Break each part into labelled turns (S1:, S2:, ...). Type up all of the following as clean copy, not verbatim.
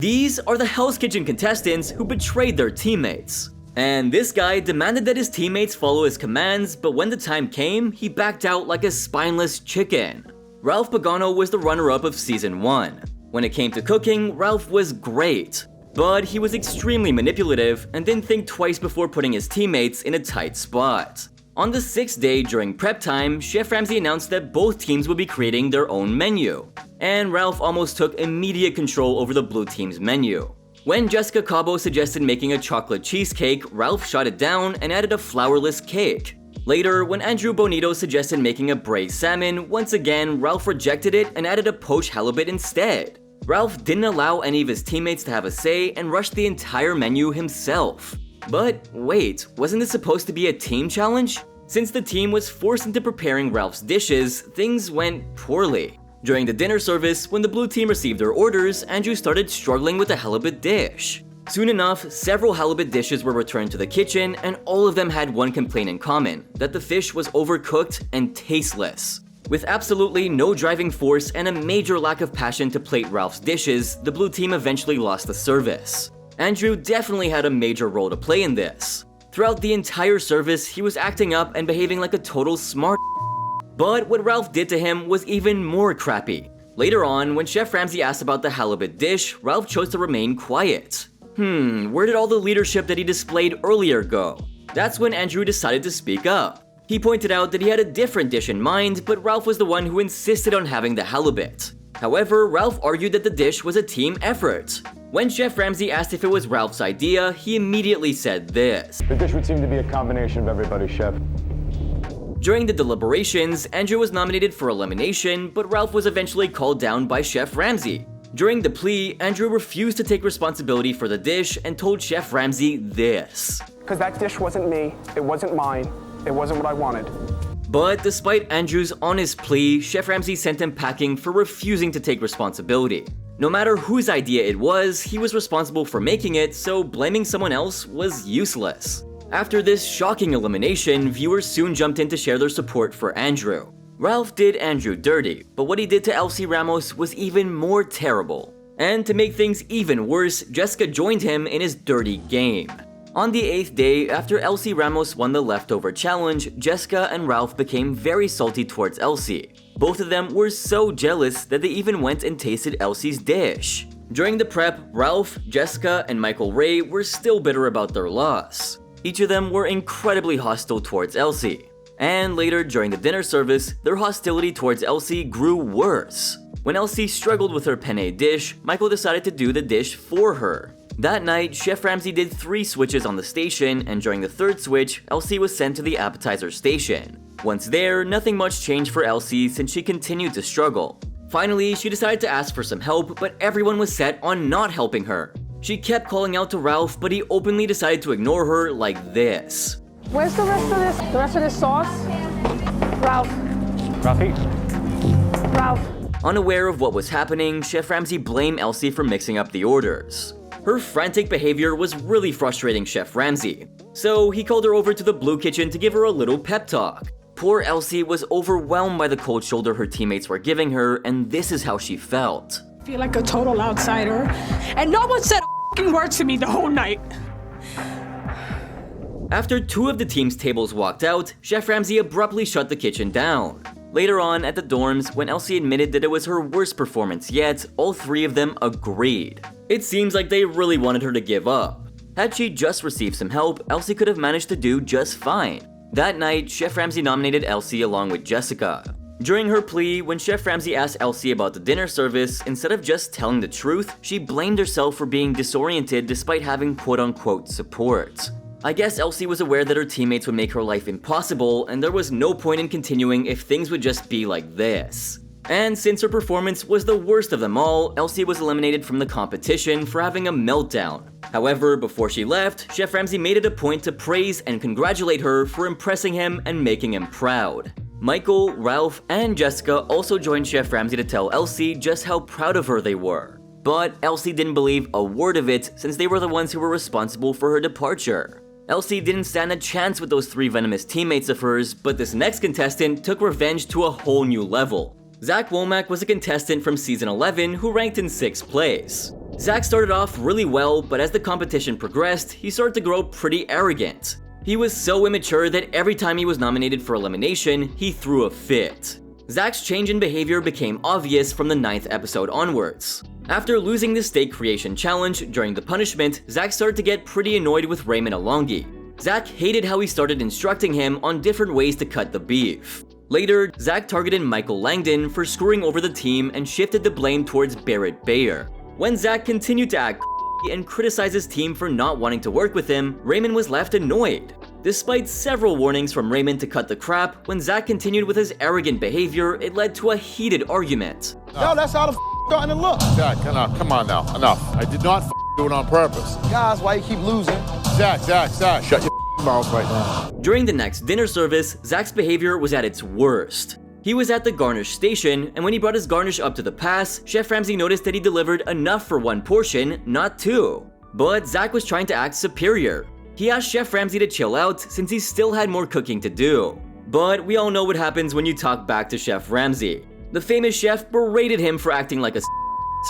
S1: These are the Hell's Kitchen contestants who betrayed their teammates. And this guy demanded that his teammates follow his commands, but when the time came, he backed out like a spineless chicken. Ralph Pagano was the runner-up of Season 1. When it came to cooking, Ralph was great. But he was extremely manipulative and didn't think twice before putting his teammates in a tight spot. On the 6th day during prep time, Chef Ramsay announced that both teams would be creating their own menu. And Ralph almost took immediate control over the blue team's menu. When Jessica Cabo suggested making a chocolate cheesecake, Ralph shot it down and added a flourless cake. Later, when Andrew Bonito suggested making a braised salmon, once again, Ralph rejected it and added a poached halibut instead. Ralph didn't allow any of his teammates to have a say and rushed the entire menu himself. But wait, wasn't this supposed to be a team challenge? Since the team was forced into preparing Ralph's dishes, things went poorly. During the dinner service, when the blue team received their orders, Andrew started struggling with the halibut dish. Soon enough, several halibut dishes were returned to the kitchen, and all of them had one complaint in common, that the fish was overcooked and tasteless. With absolutely no driving force and a major lack of passion to plate Ralph's dishes, the blue team eventually lost the service. Andrew definitely had a major role to play in this. Throughout the entire service, he was acting up and behaving like a total smart. But what Ralph did to him was even more crappy. Later on, when Chef Ramsay asked about the halibut dish, Ralph chose to remain quiet. Where did all the leadership that he displayed earlier go? That's when Andrew decided to speak up. He pointed out that he had a different dish in mind, but Ralph was the one who insisted on having the halibut. However, Ralph argued that the dish was a team effort. When Chef Ramsay asked if it was Ralph's idea, he immediately said this.
S2: The dish would seem to be a combination of everybody, Chef.
S1: During the deliberations, Andrew was nominated for elimination, but Ralph was eventually called down by Chef Ramsay. During the plea, Andrew refused to take responsibility for the dish and told Chef Ramsay this.
S3: Because that dish wasn't me, it wasn't mine, it wasn't what I wanted.
S1: But despite Andrew's honest plea, Chef Ramsay sent him packing for refusing to take responsibility. No matter whose idea it was, he was responsible for making it, so blaming someone else was useless. After this shocking elimination, viewers soon jumped in to share their support for Andrew. Ralph did Andrew dirty, but what he did to Elsie Ramos was even more terrible. And to make things even worse, Jessica joined him in his dirty game. On the 8th day, after Elsie Ramos won the leftover challenge, Jessica and Ralph became very salty towards Elsie. Both of them were so jealous that they even went and tasted Elsie's dish. During the prep, Ralph, Jessica, and Michael Ray were still bitter about their loss. Each of them were incredibly hostile towards Elsie. And later, during the dinner service, their hostility towards Elsie grew worse. When Elsie struggled with her penne dish, Michael decided to do the dish for her. That night, Chef Ramsay did 3 switches on the station, and during the 3rd switch, Elsie was sent to the appetizer station. Once there, nothing much changed for Elsie since she continued to struggle. Finally, she decided to ask for some help, but everyone was set on not helping her. She kept calling out to Ralph, but he openly decided to ignore her like this.
S4: Where's the rest of this? The rest of this sauce? Ralph.
S2: Ralphie?
S4: Ralph.
S1: Unaware of what was happening, Chef Ramsay blamed Elsie for mixing up the orders. Her frantic behavior was really frustrating Chef Ramsay, so he called her over to the blue kitchen to give her a little pep talk. Poor Elsie was overwhelmed by the cold shoulder her teammates were giving her, and this is how she felt.
S4: I feel like a total outsider, and no one said a f***ing word to me the whole night.
S1: After 2 of the team's tables walked out, Chef Ramsay abruptly shut the kitchen down. Later on, at the dorms, when Elsie admitted that it was her worst performance yet, all 3 of them agreed. It seems like they really wanted her to give up. Had she just received some help, Elsie could have managed to do just fine. That night, Chef Ramsay nominated Elsie along with Jessica. During her plea, when Chef Ramsay asked Elsie about the dinner service, instead of just telling the truth, she blamed herself for being disoriented despite having quote-unquote support. I guess Elsie was aware that her teammates would make her life impossible, and there was no point in continuing if things would just be like this. And since her performance was the worst of them all, Elsie was eliminated from the competition for having a meltdown. However, before she left, Chef Ramsay made it a point to praise and congratulate her for impressing him and making him proud. Michael, Ralph, and Jessica also joined Chef Ramsay to tell Elsie just how proud of her they were. But Elsie didn't believe a word of it since they were the ones who were responsible for her departure. Elsie didn't stand a chance with those 3 venomous teammates of hers, but this next contestant took revenge to a whole new level. Womack was a contestant from season 11 who ranked in 6th place. Zach started off really well, but as the competition progressed, he started to grow pretty arrogant. He was so immature that every time he was nominated for elimination, he threw a fit. Zach's change in behavior became obvious from the 9th episode onwards. After losing the steak creation challenge during the punishment, Zach started to get pretty annoyed with Raymond Alongi. Zach hated how he started instructing him on different ways to cut the beef. Later, Zach targeted Michael Langdon for screwing over the team and shifted the blame towards Barrett Bayer. When Zach continued to act and criticize his team for not wanting to work with him, Raymond was left annoyed. Despite several warnings from Raymond to cut the crap, when Zach continued with his arrogant behavior, it led to a heated argument.
S5: No, that's how the starting to look.
S6: Zach, come on now, enough. I did not do it on purpose.
S5: Guys, why you keep losing?
S6: Zach, shut your mouth right now.
S1: During the next dinner service, Zach's behavior was at its worst. He was at the garnish station, and when he brought his garnish up to the pass, Chef Ramsay noticed that he delivered enough for one portion, not two. But Zach was trying to act superior. He asked Chef Ramsay to chill out since he still had more cooking to do. But we all know what happens when you talk back to Chef Ramsay. The famous chef berated him for acting like a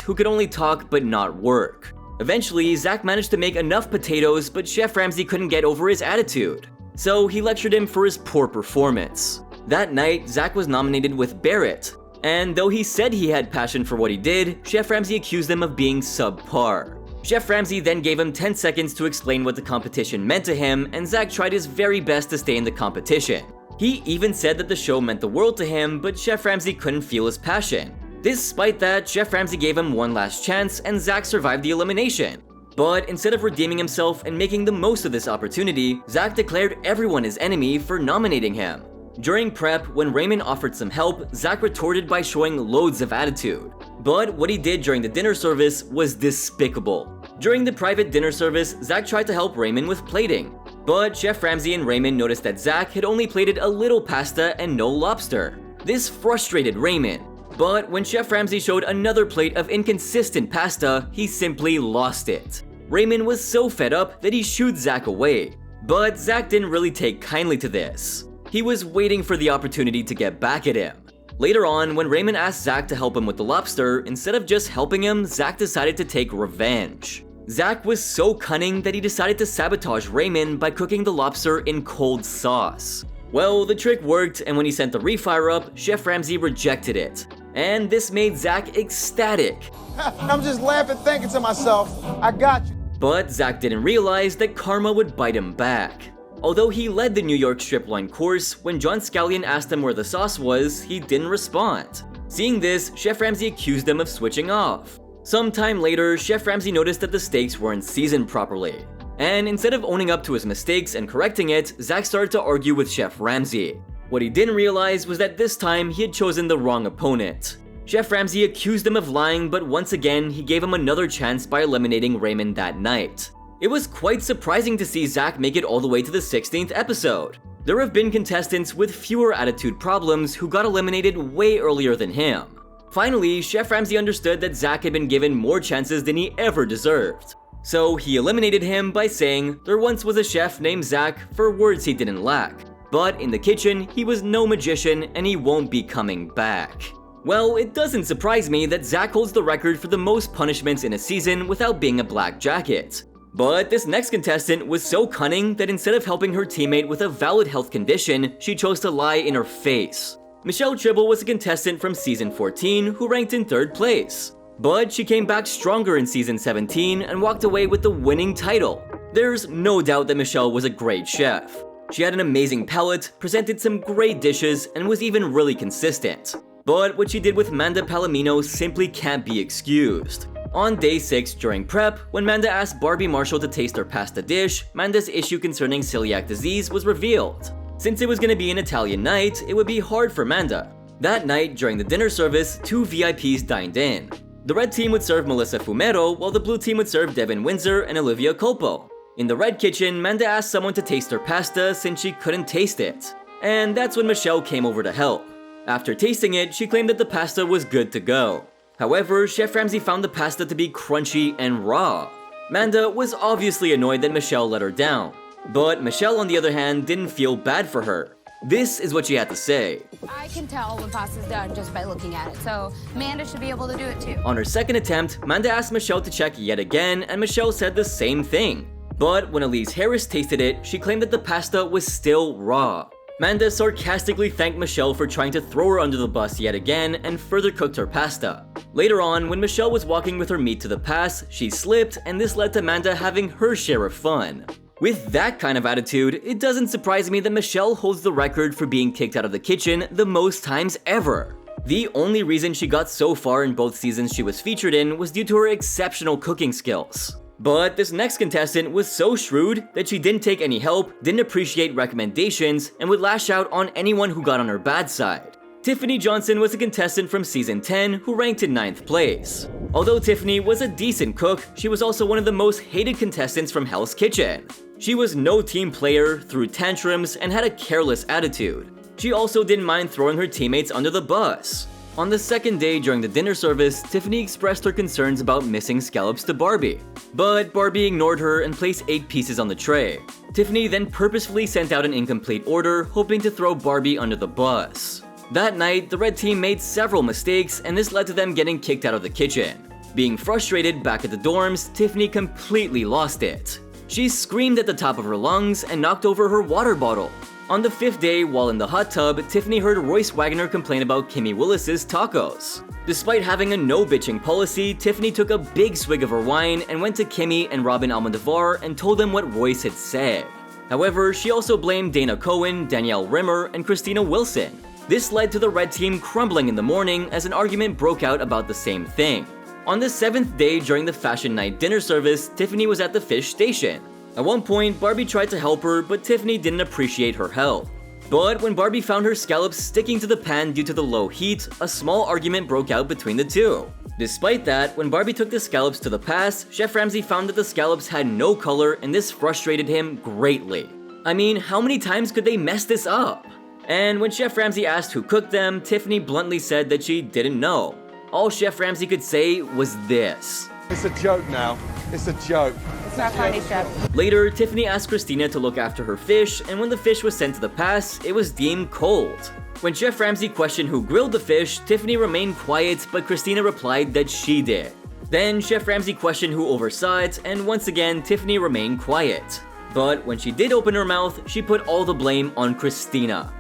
S1: who could only talk but not work. Eventually, Zach managed to make enough potatoes, but Chef Ramsay couldn't get over his attitude. So he lectured him for his poor performance. That night, Zach was nominated with Barrett. And though he said he had passion for what he did, Chef Ramsay accused him of being subpar. Chef Ramsay then gave him 10 seconds to explain what the competition meant to him, and Zach tried his very best to stay in the competition. He even said that the show meant the world to him, but Chef Ramsay couldn't feel his passion. Despite that, Chef Ramsay gave him one last chance, and Zach survived the elimination. But instead of redeeming himself and making the most of this opportunity, Zach declared everyone his enemy for nominating him. During prep, when Raymond offered some help, Zach retorted by showing loads of attitude. But what he did during the dinner service was despicable. During the private dinner service, Zach tried to help Raymond with plating. But Chef Ramsay and Raymond noticed that Zach had only plated a little pasta and no lobster. This frustrated Raymond. But when Chef Ramsay showed another plate of inconsistent pasta, he simply lost it. Raymond was so fed up that he shooed Zach away. But Zach didn't really take kindly to this. He was waiting for the opportunity to get back at him. Later on, when Raymond asked Zach to help him with the lobster, instead of just helping him, Zach decided to take revenge. Zach was so cunning that he decided to sabotage Raymond by cooking the lobster in cold sauce. Well, the trick worked, and when he sent the refire up, Chef Ramsay rejected it. And this made Zach ecstatic.
S5: I'm just laughing, thinking to myself, I got you.
S1: But Zach didn't realize that karma would bite him back. Although he led the New York strip loin course, when John Scallion asked him where the sauce was, he didn't respond. Seeing this, Chef Ramsay accused him of switching off. Sometime later, Chef Ramsay noticed that the steaks weren't seasoned properly. And instead of owning up to his mistakes and correcting it, Zach started to argue with Chef Ramsay. What he didn't realize was that this time he had chosen the wrong opponent. Chef Ramsay accused him of lying, but once again, he gave him another chance by eliminating Raymond that night. It was quite surprising to see Zach make it all the way to the 16th episode. There have been contestants with fewer attitude problems who got eliminated way earlier than him. Finally, Chef Ramsay understood that Zach had been given more chances than he ever deserved. So he eliminated him by saying there once was a chef named Zach for words he didn't lack. But in the kitchen, he was no magician and he won't be coming back. Well, it doesn't surprise me that Zach holds the record for the most punishments in a season without being a black jacket. But this next contestant was so cunning that instead of helping her teammate with a valid health condition, she chose to lie in her face. Michelle Chibble was a contestant from season 14 who ranked in 3rd place. But she came back stronger in season 17 and walked away with the winning title. There's no doubt that Michelle was a great chef. She had an amazing palate, presented some great dishes, and was even really consistent. But what she did with Manda Palomino simply can't be excused. On day 6 during prep, when Manda asked Barbie Marshall to taste her pasta dish, Manda's issue concerning celiac disease was revealed. Since it was going to be an Italian night, it would be hard for Manda. That night, during the dinner service, 2 VIPs dined in. The red team would serve Melissa Fumero, while the blue team would serve Devin Windsor and Olivia Culpo. In the red kitchen, Manda asked someone to taste her pasta since she couldn't taste it. And that's when Michelle came over to help. After tasting it, she claimed that the pasta was good to go. However, Chef Ramsay found the pasta to be crunchy and raw. Manda was obviously annoyed that Michelle let her down. But Michelle, on the other hand, didn't feel bad for her. This is what she had to say.
S7: I can tell when pasta's done just by looking at it, so Amanda should be able to do it too.
S1: On her second attempt, Amanda asked Michelle to check yet again, and Michelle said the same thing. But when Elise Harris tasted it, she claimed that the pasta was still raw. Amanda sarcastically thanked Michelle for trying to throw her under the bus yet again and further cooked her pasta. Later on, when Michelle was walking with her meat to the pass, she slipped, and this led to Amanda having her share of fun. With that kind of attitude, it doesn't surprise me that Michelle holds the record for being kicked out of the kitchen the most times ever. The only reason she got so far in both seasons she was featured in was due to her exceptional cooking skills. But this next contestant was so shrewd that she didn't take any help, didn't appreciate recommendations, and would lash out on anyone who got on her bad side. Tiffany Johnson was a contestant from season 10 who ranked in 9th place. Although Tiffany was a decent cook, she was also one of the most hated contestants from Hell's Kitchen. She was no team player, threw tantrums, and had a careless attitude. She also didn't mind throwing her teammates under the bus. On the second day during the dinner service, Tiffany expressed her concerns about missing scallops to Barbie. But Barbie ignored her and placed 8 pieces on the tray. Tiffany then purposefully sent out an incomplete order, hoping to throw Barbie under the bus. That night, the red team made several mistakes, and this led to them getting kicked out of the kitchen. Being frustrated back at the dorms, Tiffany completely lost it. She screamed at the top of her lungs and knocked over her water bottle. On the 5th day, while in the hot tub, Tiffany heard Royce Wagner complain about Kimmy Willis's tacos. Despite having a no-bitching policy, Tiffany took a big swig of her wine and went to Kimmy and Robin Almodovar and told them what Royce had said. However, she also blamed Dana Cohen, Danielle Rimmer, and Christina Wilson. This led to the red team crumbling in the morning as an argument broke out about the same thing. On the 7th day during the fashion night dinner service, Tiffany was at the fish station. At one point, Barbie tried to help her, but Tiffany didn't appreciate her help. But when Barbie found her scallops sticking to the pan due to the low heat, a small argument broke out between the two. Despite that, when Barbie took the scallops to the pass, Chef Ramsay found that the scallops had no color, and this frustrated him greatly. I mean, how many times could they mess this up? And when Chef Ramsay asked who cooked them, Tiffany bluntly said that she didn't know. All Chef Ramsay could say was this.
S5: It's a joke now. It's a joke.
S7: It's not funny, Chef.
S1: Later, Tiffany asked Christina to look after her fish, and when the fish was sent to the pass, it was deemed cold. When Chef Ramsay questioned who grilled the fish, Tiffany remained quiet, but Christina replied that she did. Then Chef Ramsay questioned who oversaw it, and once again, Tiffany remained quiet. But when she did open her mouth, she put all the blame on Christina.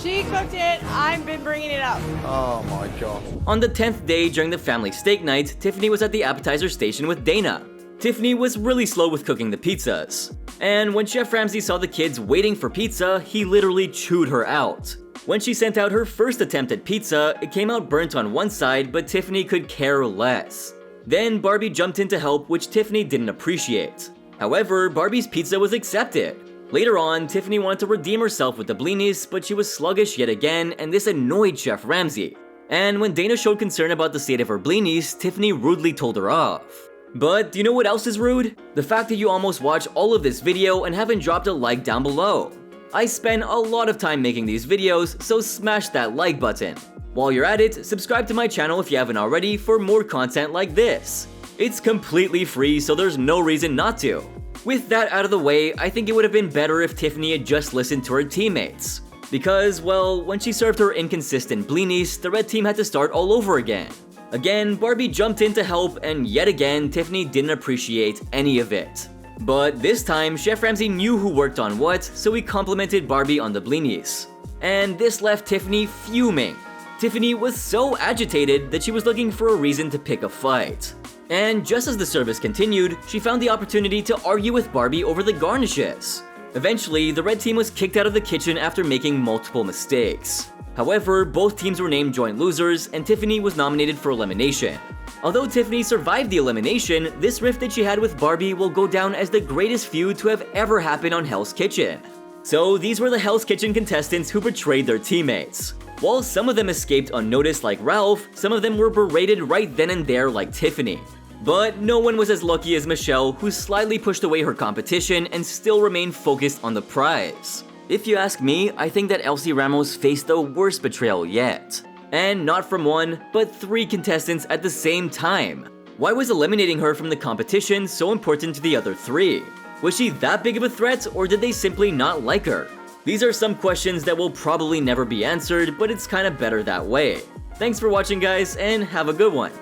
S8: She cooked it, I've been bringing it up.
S5: Oh my God.
S1: On the 10th day during the family steak night, Tiffany was at the appetizer station with Dana. Tiffany was really slow with cooking the pizzas. And when Chef Ramsay saw the kids waiting for pizza, he literally chewed her out. When she sent out her first attempt at pizza, it came out burnt on one side, but Tiffany could care less. Then Barbie jumped in to help, which Tiffany didn't appreciate. However, Barbie's pizza was accepted. Later on, Tiffany wanted to redeem herself with the blinis, but she was sluggish yet again, and this annoyed Chef Ramsay. And when Dana showed concern about the state of her blinis, Tiffany rudely told her off. But do you know what else is rude? The fact that you almost watched all of this video and haven't dropped a like down below. I spend a lot of time making these videos, so smash that like button. While you're at it, subscribe to my channel if you haven't already for more content like this. It's completely free, so there's no reason not to. With that out of the way, I think it would have been better if Tiffany had just listened to her teammates. Because, well, when she served her inconsistent blinis, the red team had to start all over again. Again, Barbie jumped in to help, and yet again, Tiffany didn't appreciate any of it. But this time, Chef Ramsay knew who worked on what, so he complimented Barbie on the blinis. And this left Tiffany fuming. Tiffany was so agitated that she was looking for a reason to pick a fight. And just as the service continued, she found the opportunity to argue with Barbie over the garnishes. Eventually, the red team was kicked out of the kitchen after making multiple mistakes. However, both teams were named joint losers, and Tiffany was nominated for elimination. Although Tiffany survived the elimination, this rift that she had with Barbie will go down as the greatest feud to have ever happened on Hell's Kitchen. So these were the Hell's Kitchen contestants who betrayed their teammates. While some of them escaped unnoticed like Ralph, some of them were berated right then and there like Tiffany. But no one was as lucky as Michelle, who slightly pushed away her competition and still remained focused on the prize. If you ask me, I think that Elsie Ramos faced the worst betrayal yet. And not from one, but 3 contestants at the same time. Why was eliminating her from the competition so important to the other 3? Was she that big of a threat, or did they simply not like her? These are some questions that will probably never be answered, but it's kinda better that way. Thanks for watching guys, and have a good one.